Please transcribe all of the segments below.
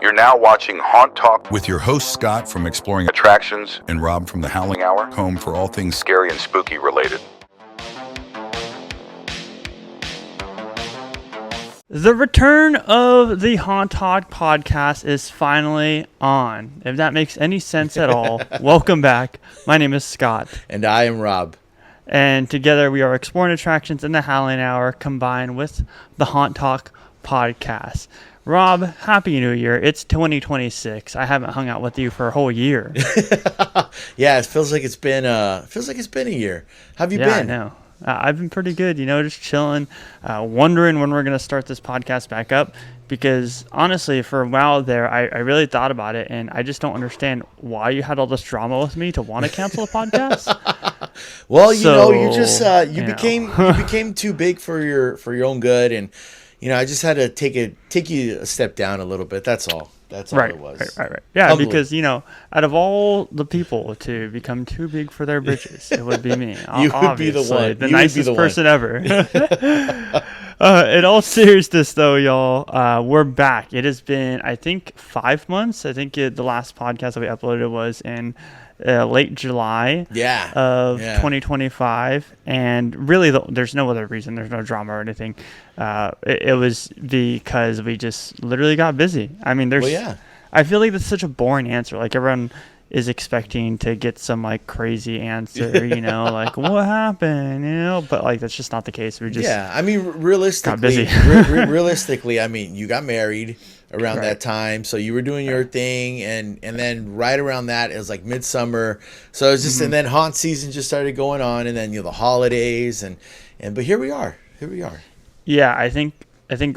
You're now watching Haunt Talk with your host Scott from Exploring Attractions and Rob from the Howling Hour, home for all things scary and spooky related. The return of the Haunt Talk podcast is finally on. If that makes any sense at all, welcome back. My name is Scott. And I am Rob. And together we are Exploring Attractions and the Howling Hour combined with the Haunt Talk podcast. Rob, Happy New Year. It's 2026. I haven't hung out with you for a whole year. Yeah, it feels like it's been a year. How have you been? Yeah, I know. I've been pretty good, just chilling, wondering when we're going to start this podcast back up. Because honestly, for a while there, I really thought about it, and I just don't understand why you had all this drama with me to want to cancel the podcast. Well, you became too big for your own good, and I just had to take you a step down a little bit. That's all. That's all it was. Right. Yeah, humbly. Because, out of all the people to become too big for their britches, it would be me. You would be the one. The nicest person ever. In all seriousness, though, y'all, we're back. It has been, I think, 5 months. I think the last podcast that we uploaded was in late July of 2025. And really, there's no other reason. There's no drama or anything. It was because we just literally got busy. I mean, I feel like that's such a boring answer. Like, everyone is expecting to get some crazy answer, like what happened, but that's just not the case. We just realistically, realistically, I mean, you got married around that time, so you were doing your thing, and then right around that it was like midsummer, so it was just, and then haunt season just started going on, and then the holidays, but here we are. Yeah, I think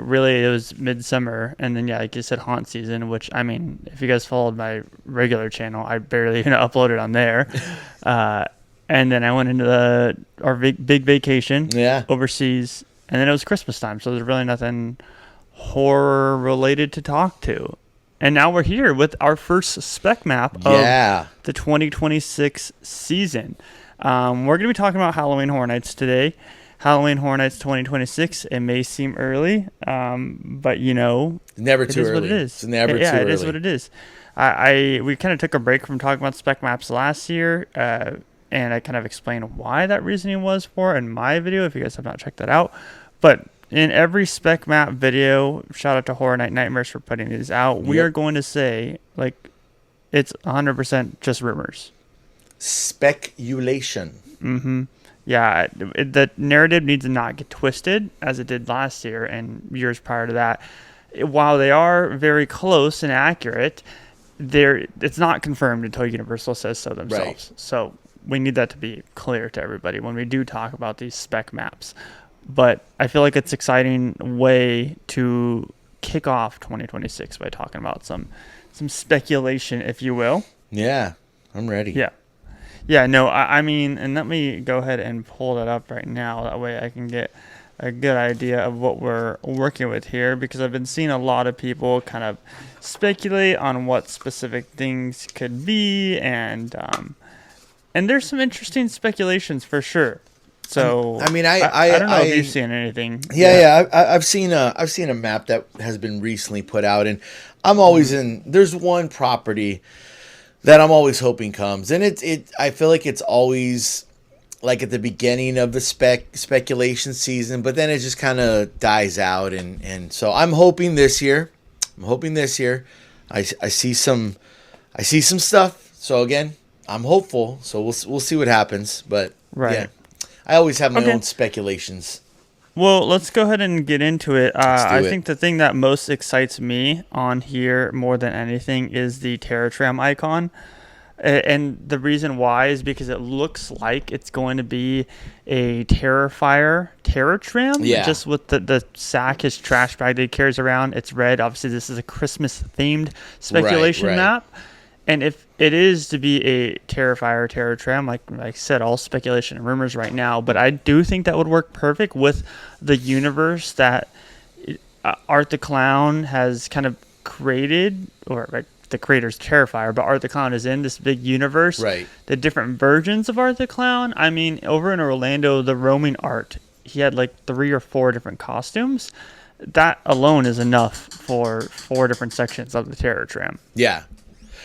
really it was midsummer, and then like you said, haunt season, which, I mean, if you guys followed my regular channel, I barely even uploaded on there. And then I went into our big vacation overseas, and then it was Christmas time, so there's really nothing horror related to talk to. And now we're here with our first spec map of the 2026 season. We're going to be talking about Halloween Horror Nights today. Halloween Horror Nights 2026. It may seem early, but never too early. What it is. It's never too early. It is what it is. We kind of took a break from talking about spec maps last year, and I kind of explained why that reasoning was for in my video, if you guys have not checked that out. But in every spec map video, shout out to Horror Night Nightmares for putting these out, we are going to say it's 100% just rumors. Speculation. Mm-hmm. Yeah, the narrative needs to not get twisted as it did last year and years prior to that. While they are very close and accurate, it's not confirmed until Universal says so themselves. Right. So we need that to be clear to everybody when we do talk about these spec maps. But I feel like it's an exciting way to kick off 2026 by talking about some speculation, if you will. Yeah, I'm ready. Yeah, no, I mean, and let me go ahead and pull that up right now. That way I can get a good idea of what we're working with here, because I've been seeing a lot of people kind of speculate on what specific things could be, and there's some interesting speculations for sure. So I mean, I don't know if you've seen anything. I've seen a map that has been recently put out, and I'm always there's one property that I'm always hoping comes, and I feel like it's always like at the beginning of the speculation season, but then it just kind of dies out, and so I'm hoping this year. I see some stuff. So again, I'm hopeful. So we'll see what happens, but I always have my own speculations. Well, let's go ahead and get into it. I think the thing that most excites me on here more than anything is the Terratram icon. And the reason why is because it looks like it's going to be a Terrifier Terratram. Yeah. Just with the sack, his trash bag that he carries around. It's red. Obviously, this is a Christmas-themed speculation map. And if it is to be a Terrifier Terratram, like I said, all speculation and rumors right now, but I do think that would work perfect with the universe that Art the Clown has kind of created, or the creator's Terrifier, but Art the Clown is in this big universe. Right. The different versions of Art the Clown. I mean, over in Orlando, the roaming Art, he had like 3 or 4 different costumes. that alone is enough for 4 different sections of the Terror Tram. Yeah.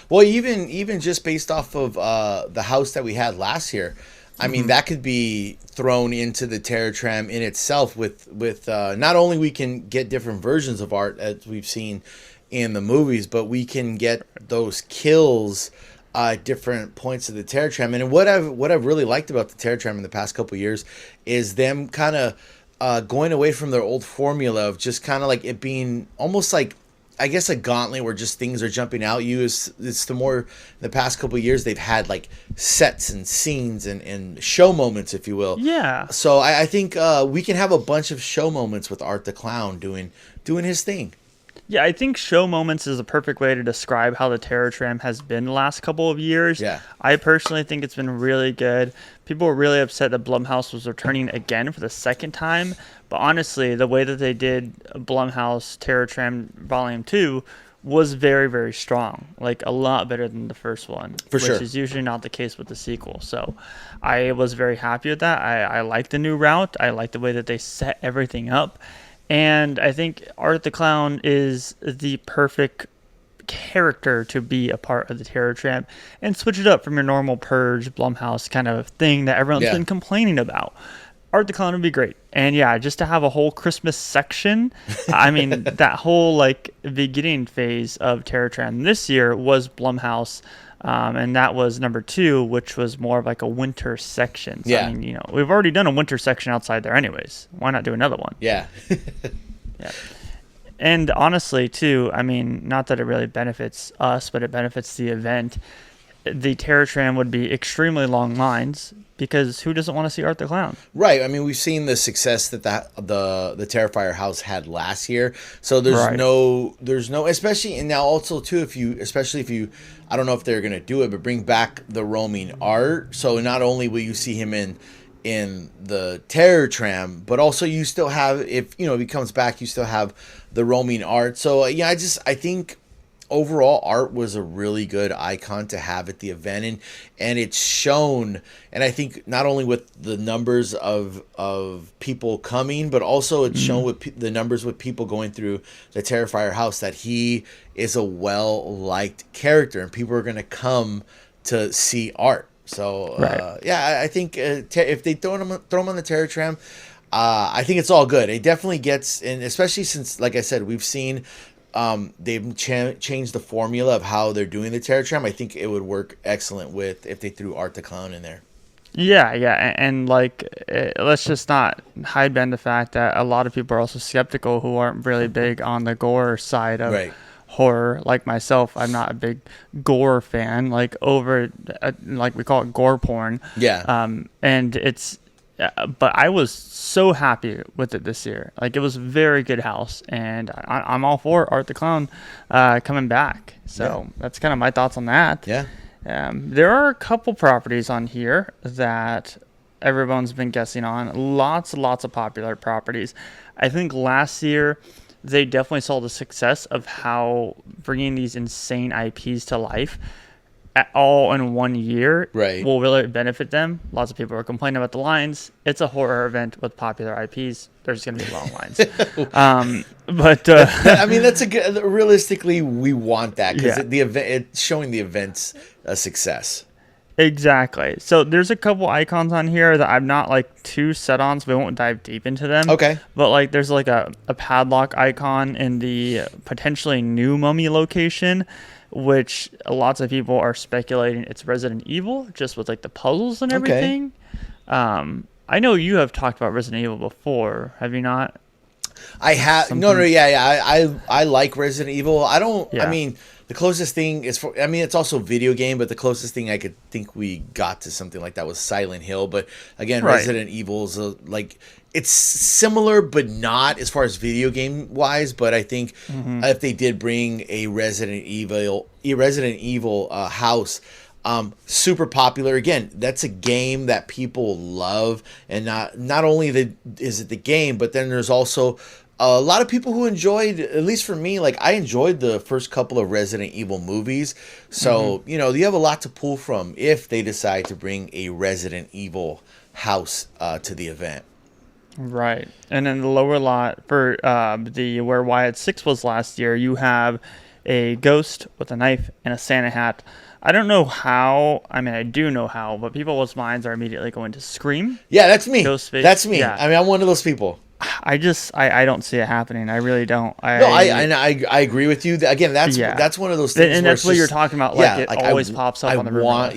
Well, even just based off of the house that we had last year, I mean, that could be thrown into the Terror Tram in itself with not only we can get different versions of art as we've seen in the movies, but we can get those kills at different points of the Terror Tram. And what I've really liked about the Terror Tram in the past couple of years is them kind of going away from their old formula of just kind of like it being almost like, I guess, a gauntlet where just things are jumping out you. It's the more the past couple of years they've had like sets and scenes and show moments, if you will. Yeah. So I think we can have a bunch of show moments with Art the Clown doing his thing. Yeah, I think show moments is a perfect way to describe how the Terror Tram has been the last couple of years. Yeah. I personally think it's been really good. People were really upset that Blumhouse was returning again for the second time. But honestly, the way that they did Blumhouse Terror Tram Volume 2 was very, very strong. Like, a lot better than the first one. For sure. Which is usually not the case with the sequel. So I was very happy with that. I like the new route. I like the way that they set everything up. And I think Art the Clown is the perfect character to be a part of the Terror Tram and switch it up from your normal Purge, Blumhouse kind of thing that everyone's been complaining about. Art the Clown would be great. And yeah, just to have a whole Christmas section. I mean, that whole like beginning phase of Terror Tram this year was Blumhouse. And that was number 2, which was more of like a winter section. So, yeah. I mean, we've already done a winter section outside there anyways. Why not do another one? Yeah. Yeah. And honestly, too, I mean, not that it really benefits us, but it benefits the event. The Terror Tram would be extremely long lines because who doesn't want to see Art the Clown? Right. I mean, we've seen the success that the Terrifier house had last year. So there's no, especially, and now also too, if you, I don't know if they're going to do it, but bring back the roaming art. So not only will you see him in the Terror Tram, but also you still have, if he comes back, you still have the roaming art. So yeah, I think overall art was a really good icon to have at the event, and it's shown, and I think not only with the numbers of people coming, but also it's shown with the numbers with people going through the Terrifier house that he is a well-liked character and people are going to come to see art. So yeah, I think if they throw him on the Terror Tram, I think it's all good. It definitely gets, and especially since, like I said, we've seen they've changed the formula of how they're doing the Terror Tram. I think it would work excellent if they threw Art the Clown in there. Yeah, and like, let's just not hide behind the fact that a lot of people are also skeptical who aren't really big on the gore side of horror. Like myself, I'm not a big gore fan. Like like we call it gore porn. Yeah. And it's, but I was so happy with it this year. Like, it was a very good house, and I'm all for Art the Clown coming back. So that's kind of my thoughts on that. Yeah. There are a couple properties on here that everyone's been guessing on. Lots of popular properties. I think last year they definitely saw the success of how bringing these insane IPs to life all in 1 year will really benefit them. Lots of people are complaining about the lines. It's a horror event with popular IPs. There's going to be long lines. But I mean, that's a good. Realistically, we want that because the event, it's showing the event's a success. Exactly. So there's a couple icons on here that I'm not like too set on, so we won't dive deep into them. Okay. But like, there's like a padlock icon in the potentially new Mummy location, which lots of people are speculating it's Resident Evil, just with like the puzzles and everything. I know you have talked about Resident Evil before, have you not? I have. No, yeah. I like Resident Evil. I don't. I mean, the closest thing is I mean, it's also a video game, but the closest thing I could think we got to something like that was Silent Hill. But again, Resident Evil is like, it's similar, but not as far as video game wise. But I think if they did bring a Resident Evil house, super popular. Again, that's a game that people love, and not only is it the game, but then there's also a lot of people who enjoyed, at least for me, like I enjoyed the first couple of Resident Evil movies. So, you have a lot to pull from if they decide to bring a Resident Evil house to the event. Right. And then the lower lot for the where Wyatt 6 was last year, you have a ghost with a knife and a Santa hat. I don't know how. I mean, I do know how, but people's minds are immediately going to Scream. Yeah, that's me. Ghostface. That's me. Yeah. I mean, I'm one of those people. I don't see it happening. I really don't. I agree with you. Again, that's one of those things. And that's what you're talking about. Like, it always pops up on the rumor.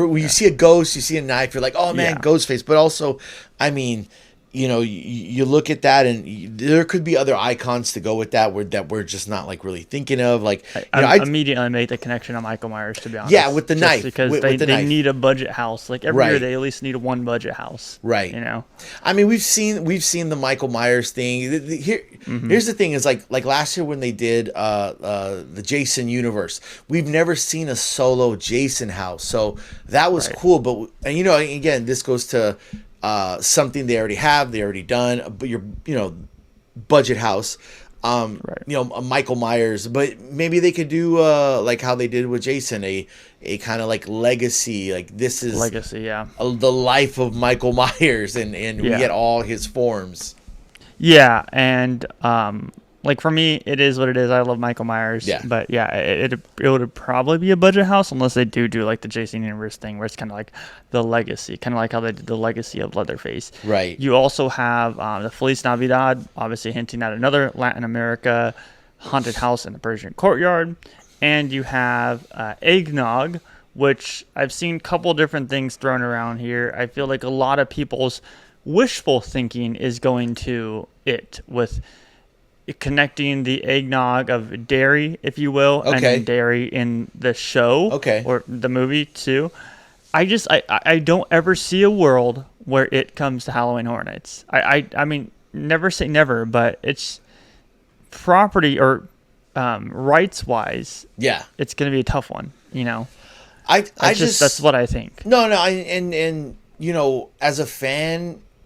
When you see a ghost, you see a knife, you're like, oh man, Ghostface. But also, I mean, you look at that, and there could be other icons to go with that we're just not like really thinking of. Like, I immediately made the connection on Michael Myers, to be honest. Yeah, with the knife, because they need a budget house. Like every year, they at least need one budget house. Right. I mean, we've seen the Michael Myers thing. Here's the thing: is like last year when they did the Jason universe, we've never seen a solo Jason house, so that was cool. But again, this goes to something they already done, but budget house, a Michael Myers, but maybe they could do like how they did with Jason, a kind of like legacy, like this is legacy, the life of Michael Myers, and we get all his forms. Yeah, and like for me, it is what it is. I love Michael Myers. Yeah. But yeah, it would probably be a budget house unless they do like the Jason Universe thing, where it's kind of like the legacy, kind of like how they did the legacy of Leatherface. Right. You also have the Feliz Navidad, obviously hinting at another Latin America haunted house in the Persian courtyard, and you have Eggnog, which I've seen a couple different things thrown around here. I feel like a lot of people's wishful thinking is going to it with connecting the eggnog of Derry, if you will, and then Derry in the show or the movie too. I don't ever see a world where it comes to Halloween Horror Nights. I mean, never say never, but it's property or rights wise. Yeah, it's going to be a tough one. That's what I think. No, and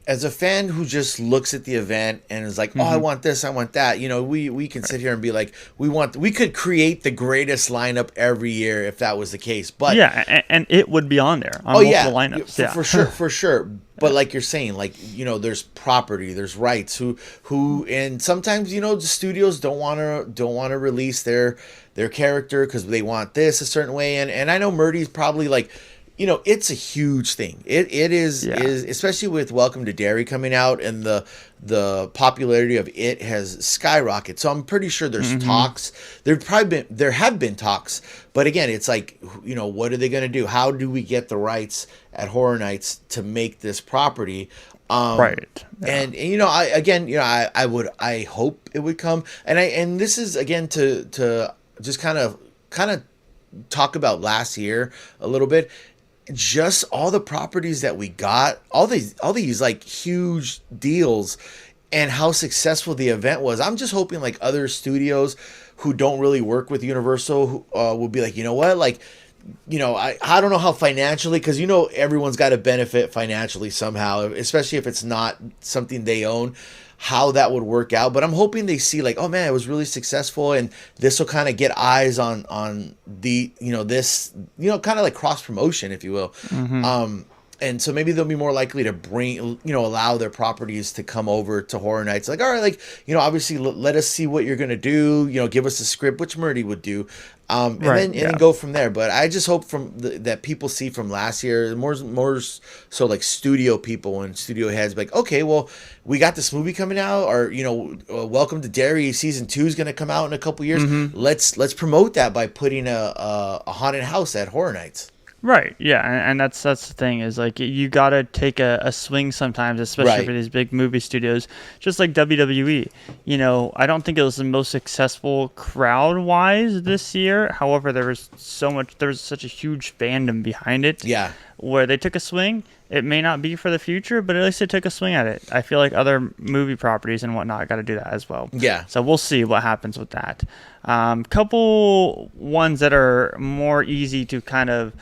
as a fan who just looks at the event and is like, oh, I want this, I want that. We can sit here and be like, we could create the greatest lineup every year if that was the case. But and it would be on there on multiple lineups. For sure. But like you're saying, like, there's property, there's rights and sometimes, the studios don't want to release their character because they want this a certain way. And I know Murdy's probably like, it's a huge thing. It is especially with Welcome to Derry coming out, and the popularity of it has skyrocketed. So I'm pretty sure there's talks. There have been talks, but again, it's like, what are they going to do? How do we get the rights at Horror Nights to make this property? Right. Yeah. And I hope it would come. And this is again to just kind of talk about last year a little bit. Just all the properties that we got, all these like huge deals, and how successful the event was. I'm just hoping like other studios who don't really work with Universal will be like, what, like, I don't know how financially, because everyone's got to benefit financially somehow, especially if it's not something they own, how that would work out. But I'm hoping they see like, oh man, it was really successful, and this will kind of get eyes on the this kind of like cross promotion, if you will. And so maybe they'll be more likely to bring, allow their properties to come over to Horror Nights. Like, all right, like, obviously let us see what you're going to do, give us a script, which Murdy would do. And then go from there. But I just hope that people see from last year, more so like studio people and studio heads, like, okay, well, we got this movie coming out, or, Welcome to Derry season 2 is going to come out in a couple years. Let's promote that by putting a haunted house at Horror Nights. Right, yeah, and that's the thing, is like you gotta take a swing sometimes, especially for these big movie studios, just like WWE. I don't think it was the most successful crowd-wise this year. However, there was such a huge fandom behind it. Yeah, where they took a swing. It may not be for the future, but at least they took a swing at it. I feel like other movie properties and whatnot got to do that as well. Yeah. So we'll see what happens with that. Couple ones that are more easy to kind of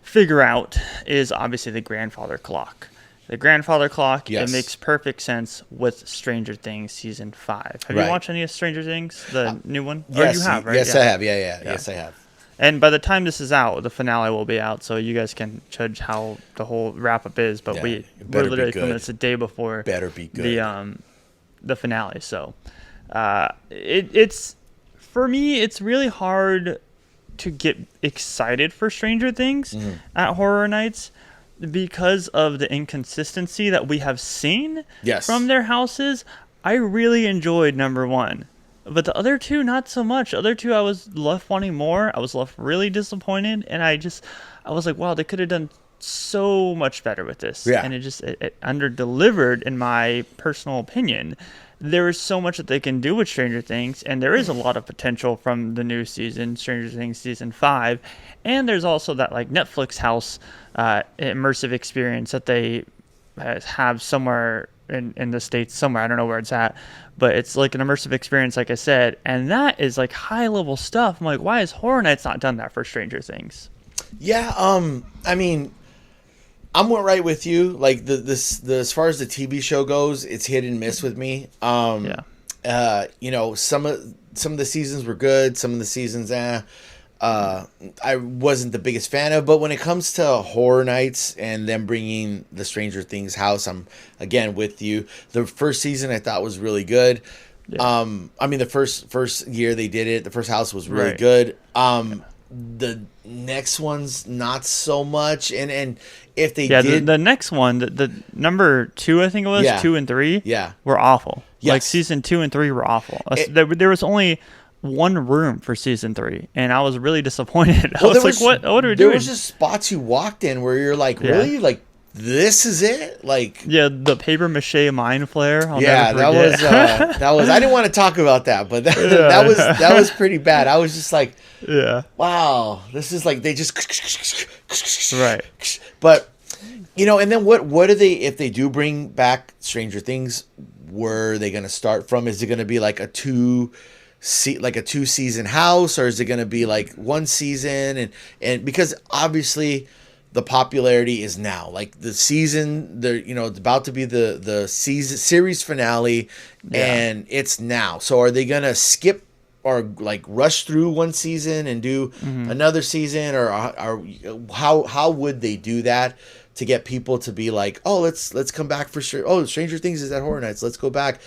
figure out is obviously the grandfather clock. The grandfather clock, it makes perfect sense with Stranger Things season 5. Have you watched any of Stranger Things, the new one? Yes, or you have, right? Yes, I have. Yeah. Yes, I have. And by the time this is out, the finale will be out, so you guys can judge how the whole wrap up is. But we're literally filming this a day before. Better be good. The finale. So it's for me, it's really hard to get excited for Stranger Things at Horror Nights because of the inconsistency that we have seen from their houses. I really enjoyed number 1. But the other 2, not so much. The other 2, I was left wanting more. I was left really disappointed. And I was like, wow, they could have done so much better with this. Yeah. And it under-delivered, in my personal opinion. There is so much that they can do with Stranger Things. And there is a lot of potential from the new season, Stranger Things Season 5. And there's also that like Netflix house immersive experience that they have somewhere in the States somewhere. I don't know where it's at, but it's like an immersive experience, like I said, and that is like high level stuff. I'm like, why has Horror Nights not done that for Stranger Things? Yeah, I mean, I'm right with you. Like the as far as the TV show goes, it's hit and miss with me. You know, some of the seasons were good, some of the seasons I wasn't the biggest fan of, but when it comes to Horror Nights and them bringing the Stranger Things house, I'm again with you. The first season I thought was really good. I mean, the first year they did it, the first house was really good. The next one's not so much, and if they did the next one, the number 2, I think it was 2 and 3, were awful. Like season 2 and 3 were awful. There was only one room for season 3, and I was really disappointed. I was like, what are we doing? There was just spots you walked in where you're like, really? Like, this is it? Like, the paper mache mind flare. that was I didn't want to talk about that, but that was pretty bad. I was just like, wow, this is like, they just But you know, and then what are they, if they do bring back Stranger Things, where are they going to start from? Is it going to be like a 2-season house, or is it going to be like 1 season? And because obviously the popularity is now, like the season, it's about to be the series finale, and it's now. So are they going to skip or like rush through 1 season and do another season, or how would they do that to get people to be like, oh, let's come back for sure. Oh, Stranger Things is at Horror Nights, let's go back.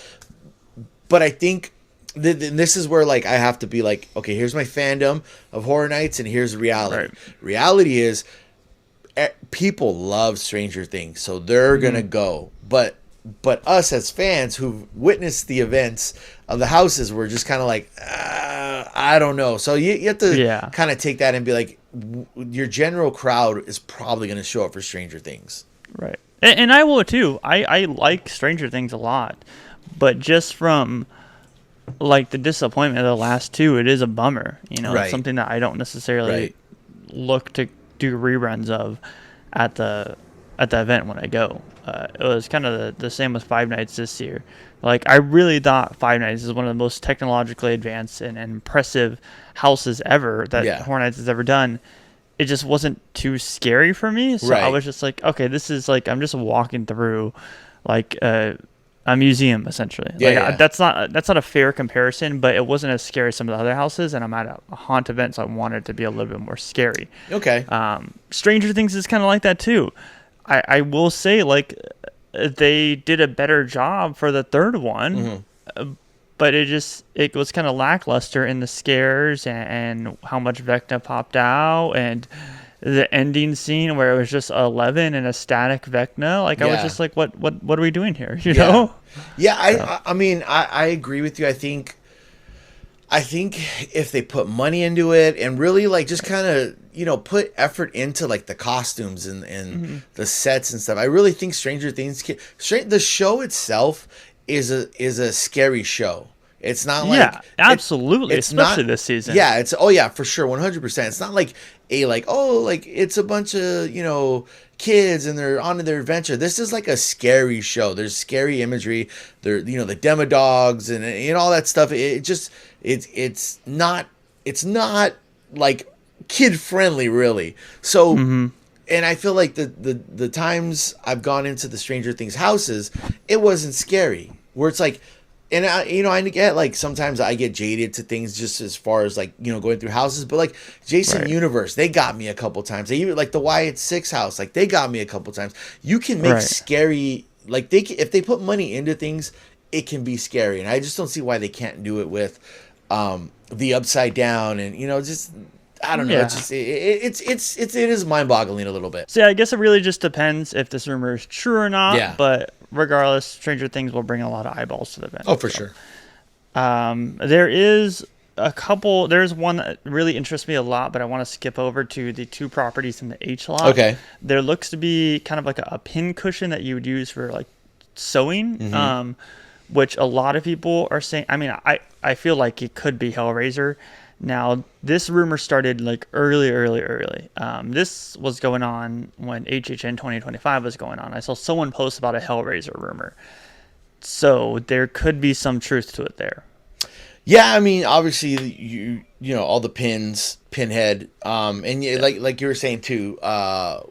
But I think this is where like I have to be like, okay, here's my fandom of Horror Nights, and here's reality. Reality is people love Stranger Things, so they're gonna go. But us as fans who've witnessed the events of the houses, we're just kind of like, I don't know. So you have to kind of take that and be like, your general crowd is probably going to show up for Stranger Things. Right. And I will too. I like Stranger Things a lot, but just from like the disappointment of the last 2, it is a bummer. You know, it's something that I don't necessarily look to do reruns of at the event when I go. It was kind of the same with Five Nights this year. Like, I really thought Five Nights is one of the most technologically advanced and impressive houses ever that Horror Nights has ever done. It just wasn't too scary for me. So I was just like, okay, this is like, I'm just walking through like a museum essentially. That's not a fair comparison, but it wasn't as scary as some of the other houses, and I'm at a haunt event, so I wanted it to be a little bit more scary. Okay. Stranger Things is kind of like that too. I will say, like, they did a better job for the third one, but it was kind of lackluster in the scares and how much Vecna popped out, and the ending scene where it was just 11 and a static Vecna. Like, I was just like, what are we doing here? You know? Yeah, I mean, I agree with you. I think if they put money into it and really like just kind of, put effort into like the costumes and the sets and stuff, I really think Stranger Things the show itself is a scary show. It's not like absolutely, especially this season. Yeah, it's for sure, 100%. It's not like it's a bunch of kids and they're on their adventure. This is like a scary show. There's scary imagery. There, the demodogs and all that stuff. It's not like kid friendly really. So and I feel like the times I've gone into the Stranger Things houses, it wasn't scary. Where it's like And I get like sometimes I get jaded to things just as far as like going through houses, but like Jason Universe, they got me a couple times. They even like the Wyatt Six house, like they got me a couple times. You can make scary like if they put money into things, it can be scary, and I just don't see why they can't do it with the Upside Down and just. I don't know. Yeah. It is mind-boggling a little bit. So yeah, I guess it really just depends if this rumor is true or not. Yeah. But regardless, Stranger Things will bring a lot of eyeballs to the event. Oh, for sure. There is a couple. There's one that really interests me a lot, but I want to skip over to the 2 properties in the H lot. Okay. There looks to be kind of like a pin cushion that you would use for like sewing, which a lot of people are saying. I mean, I feel like it could be Hellraiser. Now, this rumor started like early. This was going on when HHN 2025 was going on. I saw someone post about a Hellraiser rumor. So there could be some truth to it there. Yeah, I mean, obviously, you know, all the pins, Pinhead, and like you were saying too,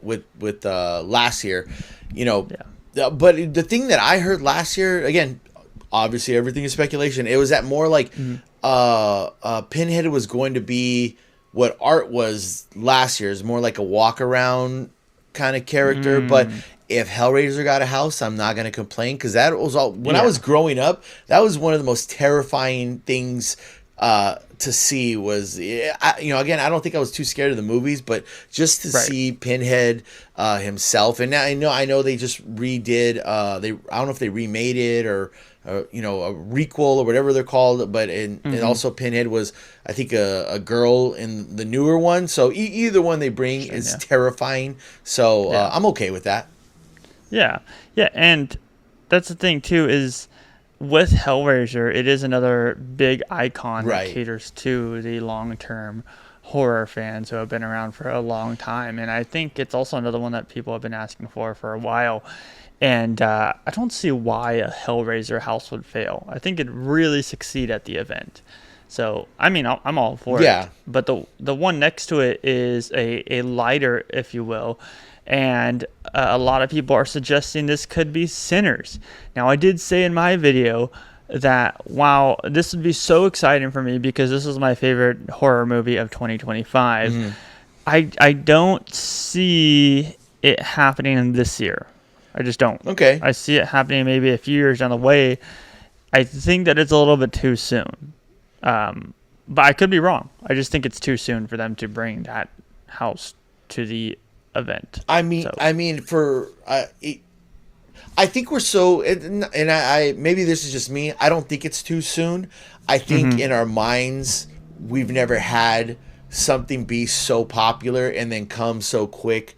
with last year, you know, but the thing that I heard last year, again, obviously everything is speculation. It was that more like Pinhead was going to be what Art was last year, is more like a walk around kind of character. But if Hellraiser got a house, I'm not going to complain, because that was all when I was growing up. That was one of the most terrifying things to see. Was again, I don't think I was too scared of the movies, but just to see Pinhead himself. And now I know they just redid. I don't know if they remade it or a requel or whatever they're called, but and also Pinhead was, I think, a girl in the newer one. So either one they bring is terrifying. So I'm okay with that. Yeah, and that's the thing too, is with Hellraiser, it is another big icon that caters to the long-term horror fans who have been around for a long time, and I think it's also another one that people have been asking for a while. And I don't see why a Hellraiser house would fail. I think it'd really succeed at the event. So, I mean, I'm all for it. But the one next to it is a lighter, if you will. And a lot of people are suggesting this could be Sinners. Now, I did say in my video that, wow, this would be so exciting for me because this is my favorite horror movie of 2025. I don't see it happening this year. I just don't. Okay. I see it happening maybe a few years down the way. I think that it's a little bit too soon. But I could be wrong. I just think it's too soon for them to bring that house to the event. I mean, I think we're so, and I maybe this is just me. I don't think it's too soon. I think in our minds, we've never had something be so popular and then come so quick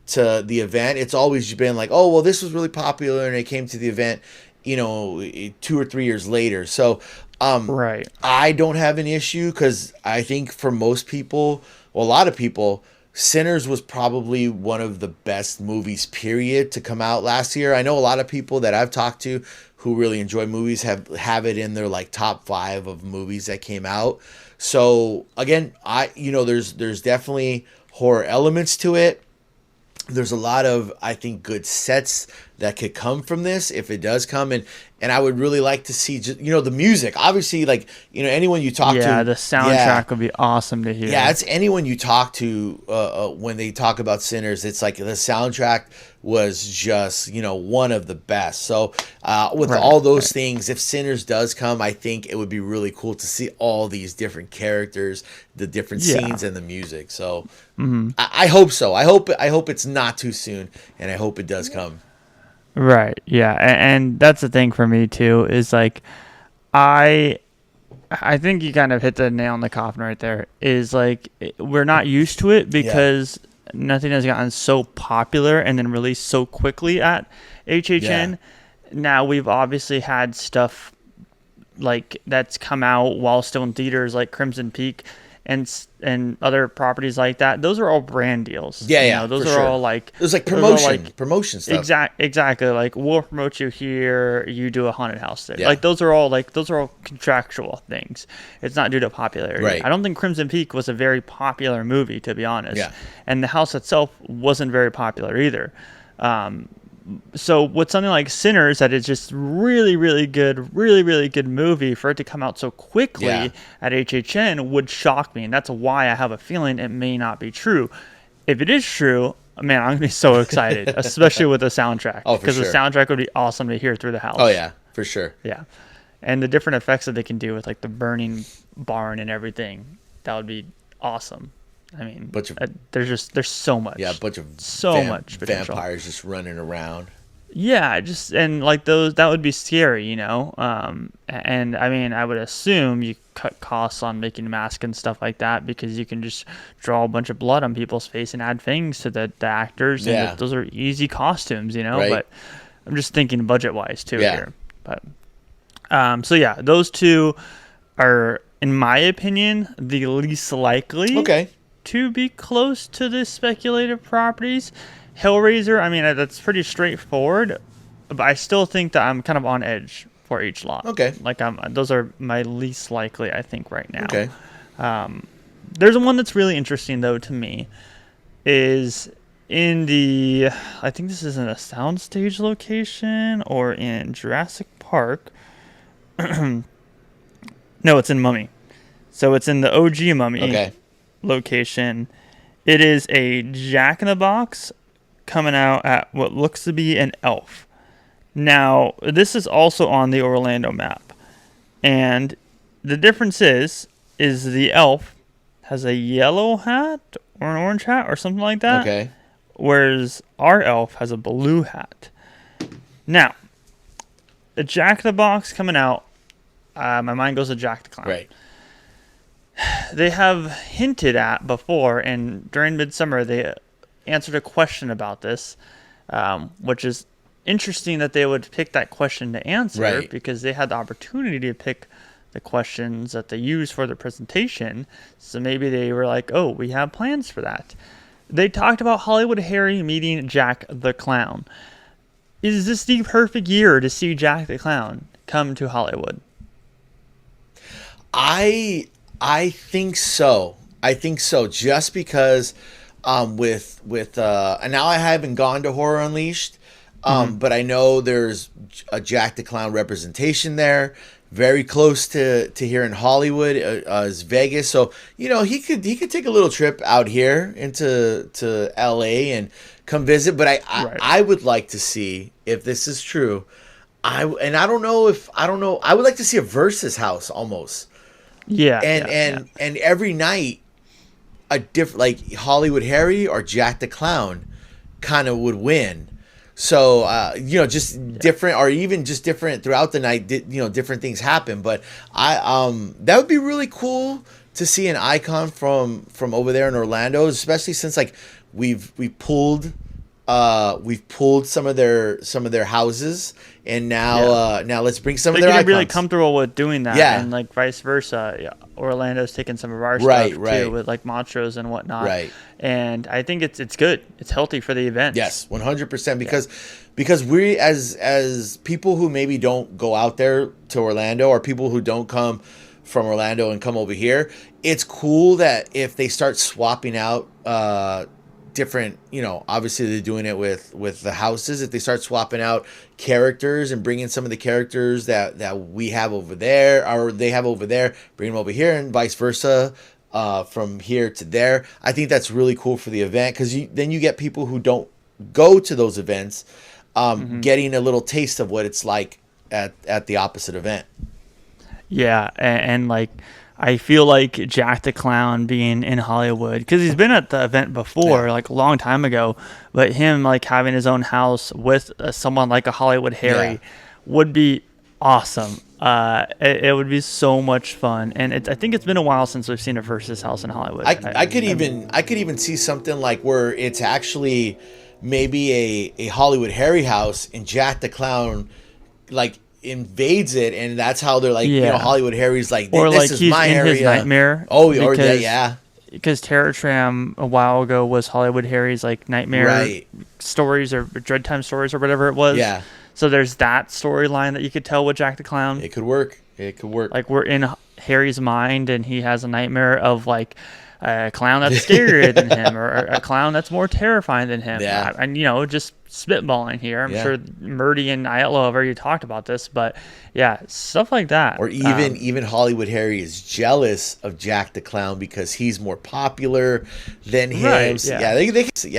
to the event. It's always been like, oh, well, this was really popular and it came to the event, 2 or 3 years later. So I don't have an issue, because I think for most people, well, a lot of people, Sinners was probably one of the best movies, period, to come out last year. I know a lot of people that I've talked to who really enjoy movies have it in their like top 5 of movies that came out. So again, there's definitely horror elements to it. There's a lot of, I think, good sets that could come from this if it does come, and I would really like to see just, the music. Obviously, like, anyone you talk to, the soundtrack would be awesome to hear. Yeah, it's anyone you talk to when they talk about Sinners, it's like the soundtrack was just one of the best. So with all those things, if Sinners does come, I think it would be really cool to see all these different characters, the different scenes, and the music. So I hope so. I hope it's not too soon, and I hope it does come. Right. Yeah. And that's the thing for me too, is like, I think you kind of hit the nail on the coffin right there, is like, we're not used to it because nothing has gotten so popular and then released so quickly at HHN. Now we've obviously had stuff like that's come out while still in theaters, like Crimson Peak and other properties like that. Those are all brand deals. Those are all like, it was like promotion stuff. Exactly. Like, we'll promote you here, you do a haunted house there. Like those are all contractual things. It's not due to popularity. Right. I don't think Crimson Peak was a very popular movie, to be honest. And the house itself wasn't very popular either. So with something like Sinners, that is just really, really good movie, for it to come out so quickly at HHN would shock me, and that's why I have a feeling it may not be true. If it is true, man, I'm gonna be so excited, especially with the soundtrack. Oh, for because sure. the soundtrack would be awesome to hear through the house. Oh yeah, for sure. Yeah, and the different effects that they can do with like the burning barn and everything, that would be awesome. I mean, there's so much. Yeah, a bunch of much potential. vampires just running around. Yeah, and like those, that would be scary, you know. And I mean, I would assume you cut costs on making masks and stuff like that, because you can just draw a bunch of blood on people's face and add things to the actors, and those are easy costumes, you know. Right. But I'm just thinking budget wise too here. But so yeah, those two are, in my opinion, the least likely to be close to the speculative properties. Hellraiser, I mean, that's pretty straightforward, but I still think that I'm kind of on edge for each lot. Okay. Like, those are my least likely, I think, right now. Okay. There's one that's really interesting, though, to me, is in the, I think this is in a soundstage location or in Jurassic Park. No, it's in Mummy. So it's in the OG Mummy location. It is a Jack-in-the-Box coming out at what looks to be an elf. Now, this is also on the Orlando map. And the difference is the elf has a yellow hat or an orange hat or something like that. Okay. Whereas our elf has a blue hat. Now, the Jack-in-the-Box coming out, my mind goes to Jack the Clown. Right. They have hinted at before, and during Midsummer, they answered a question about this, which is interesting that they would pick that question to answer, because they had the opportunity to pick the questions that they use for the presentation. So maybe they were like, oh, we have plans for that. They talked about Hollywood Harry meeting Jack the Clown. Is this the perfect year to see Jack the Clown come to Hollywood? I think so. Just because with and now I haven't gone to Horror Unleashed, but I know there's a Jack the Clown representation there, very close to here in Hollywood, is Vegas. So you know he could take a little trip out here into LA and come visit. But I would like to see if this is true. I would like to see a Versus house almost. Yeah. And every night a different, like Hollywood Harry or Jack the Clown kind of would win. So different, or even just different throughout the night, different things happen. But that would be really cool to see an icon from over there in Orlando, especially since like we've pulled some of their houses, and now let's bring some of their icons. Really comfortable with doing that, and like vice versa. Yeah, Orlando's taking some of our stuff too, with like Montrose and whatnot. Right. And I think it's good. It's healthy for the event. Yes, 100%. Because we as people who maybe don't go out there to Orlando, or people who don't come from Orlando and come over here, it's cool that if they start swapping out different, obviously they're doing it with the houses. If they start swapping out characters and bringing some of the characters that we have over there, or they have over there, bring them over here, and vice versa, from here to there, I think that's really cool for the event, because then you get people who don't go to those events getting a little taste of what it's like at the opposite event. Yeah, and like, I feel like Jack the Clown being in Hollywood, because he's been at the event before, like a long time ago, but him like having his own house with someone like a Hollywood Harry would be awesome. It would be so much fun, and I think it's been a while since we've seen a Versus house in Hollywood. I could even see something like where it's actually maybe a Hollywood Harry house, and Jack the Clown like invades it, and that's how they're like, Hollywood Harry's like, or this like is he's my in area. His nightmare. Oh, or that, because Terror Tram a while ago was Hollywood Harry's like nightmare stories or dread time stories or whatever it was. Yeah. So there's that storyline that you could tell with Jack the Clown. It could work. Like we're in Harry's mind, and he has a nightmare of like a clown that's scarier than him, or a clown that's more terrifying than him. Yeah. And just spitballing here. I'm sure Murdy and Ayatlo have already talked about this, but yeah, stuff like that. Or even Hollywood Harry is jealous of Jack the Clown because he's more popular than him. Right, So, yeah.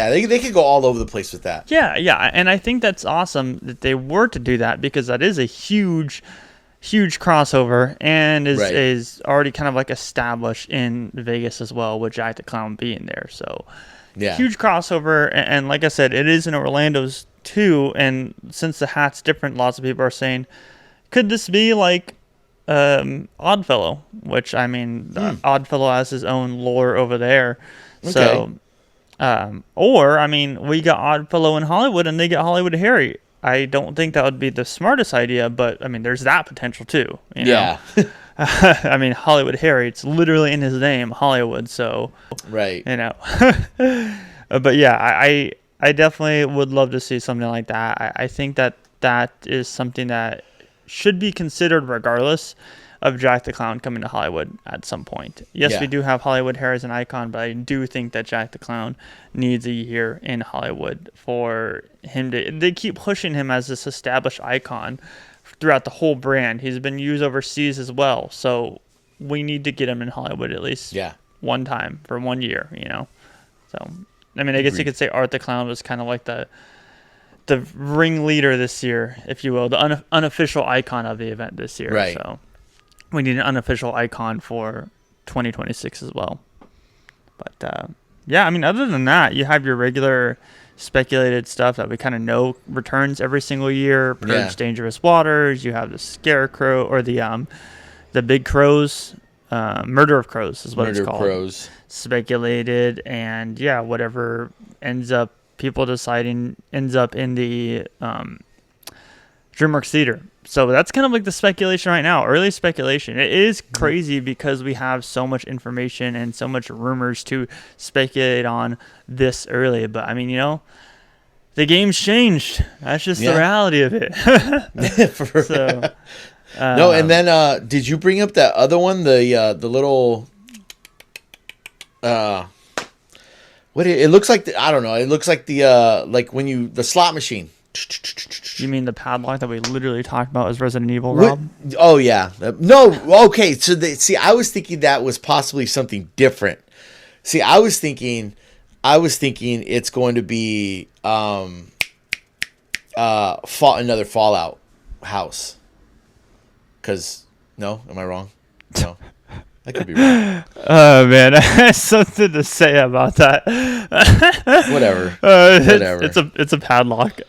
They could go all over the place with that. Yeah, and I think that's awesome that they were to do that, because that is a huge crossover, and is already kind of like established in Vegas as well, with Jack the Clown being there. So Yeah. huge crossover, and like I said, it is in Orlando's too. And since the hat's different, lots of people are saying, could this be like Oddfellow? Which, I mean, Oddfellow has his own lore over there. Okay. So, or, I mean, we got Oddfellow in Hollywood, and they get Hollywood Harry. I don't think that would be the smartest idea, but I mean, there's that potential too. Yeah. I mean, Hollywood Harry, it's literally in his name, Hollywood. So, Right. But yeah, I definitely would love to see something like that. I think that is something that should be considered regardless of Jack the Clown coming to Hollywood at some point. Yes, we do have Hollywood Harry as an icon, but I do think that Jack the Clown needs a year in Hollywood for him to... They keep pushing him as this established icon throughout the whole brand. He's been used overseas as well, so we need to get him in Hollywood at least one time for 1 year, So, I mean, I guess you could say Art the Clown was kind of like the ringleader this year, if you will, the unofficial icon of the event this year. Right. So we need an unofficial icon for 2026 as well. But yeah, I mean, other than that, you have your regular speculated stuff that we kind of know returns every single year. Purge Dangerous Waters. You have the Scarecrow, or the Big Crows. Murder of Crows is what it's called. Murder of Crows. Speculated, and yeah, whatever ends up people deciding ends up in the DreamWorks Theater. So that's kind of like the speculation right now, early speculation. It is crazy because we have so much information and so much rumors to speculate on this early. But I mean, the game's changed. That's just the reality of it. So, no, and then did you bring up that other one, the little what it looks like? I don't know. It looks like the like when the slot machine. You mean the padlock that we literally talked about as Resident Evil, Rob? Oh yeah. No. Okay. So I was thinking that was possibly something different. See, I was thinking it's going to be another Fallout house. Because no, am I wrong? No. I could be wrong. Oh man, I have something to say about that. Whatever. Whatever. It's a padlock.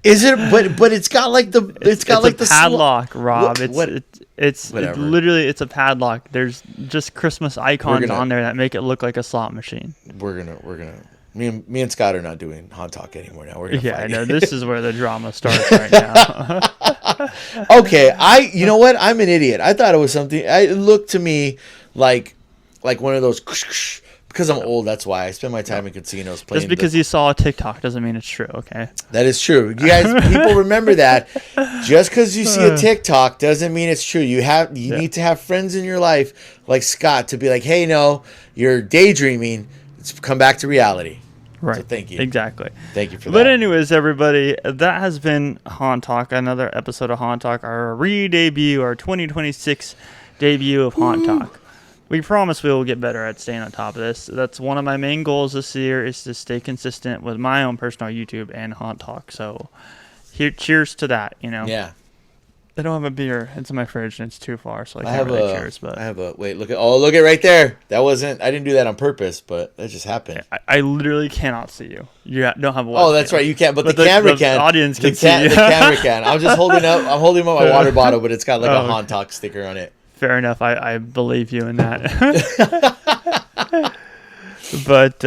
Is it? But it's got like the the padlock, Rob. It's whatever. It's a padlock. There's just Christmas icons on there that make it look like a slot machine. We're gonna. Me and Scott are not doing Hot Talk anymore now. We're gonna fight. I know. This is where the drama starts right now. Okay, you know what? I'm an idiot. I thought it was something. It looked to me like one of those. Because I'm old, that's why I spend my time in casinos playing. Just because you saw a TikTok doesn't mean it's true. Okay. That is true. You guys, people remember that. Just because you see a TikTok doesn't mean it's true. You need to have friends in your life like Scott to be like, hey, no, you're daydreaming. It's come back to reality. Right. So thank you. Exactly. Thank you for that. But anyways, everybody, that has been Haunt Talk, another episode of Haunt Talk, our re-debut, our 2026 debut of Haunt Talk. We promise we will get better at staying on top of this. That's one of my main goals this year, is to stay consistent with my own personal YouTube and Haunt Talk. So cheers to that, Yeah. I don't have a beer. It's in my fridge and it's too far, so I can't have really cheers. But I have a wait. Look at right there. That wasn't. I didn't do that on purpose, but that just happened. I literally cannot see you. You don't have a webcam. Oh, that's right. You can't, but the camera can. The audience can see you. The camera can. I'm just holding up. I'm holding up my water bottle, but it's got like a Haunt Talk sticker on it. Fair enough. I believe you in that. But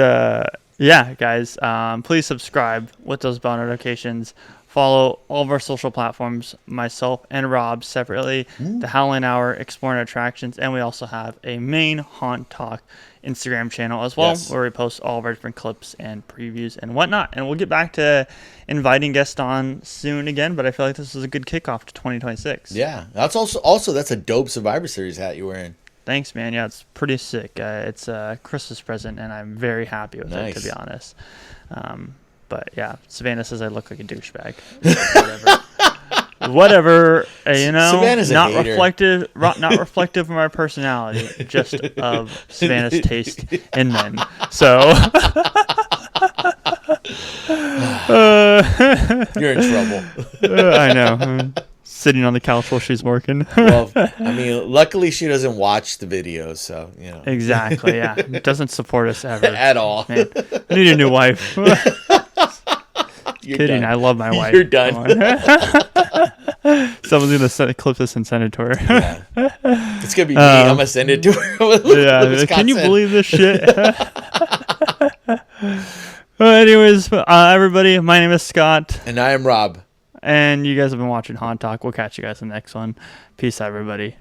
yeah, guys, please subscribe with those bell notifications. Follow all of our social platforms, myself and Rob separately, the Howling Hour, Exploring Attractions, and we also have a main Haunt Talk Instagram channel as well, where we post all of our different clips and previews and whatnot. And we'll get back to inviting guests on soon again, but I feel like this was a good kickoff to 2026. Yeah, that's also that's a dope Survivor Series hat you're wearing. Thanks, man. Yeah, it's pretty sick. It's a Christmas present, and I'm very happy with it, to be honest. But yeah, Savannah says I look like a douchebag. Whatever. Savannah's a not hater. not reflective of my personality, just of Savannah's taste in men. So You're in trouble. I know. Sitting on the couch while she's working. Well, I mean, luckily she doesn't watch the videos, so Exactly. Yeah, doesn't support us ever at all. Man, I need a new wife. You're Kidding. done. I love my wife. You're done. Someone's gonna clip this and send it to her. Yeah. It's gonna be me. I'm gonna send it to her. Yeah. Can you believe this shit? Well, anyways, everybody, my name is Scott, And I am Rob. and you guys have been watching Haunt Talk. We'll catch you guys in the next one. Peace out, everybody.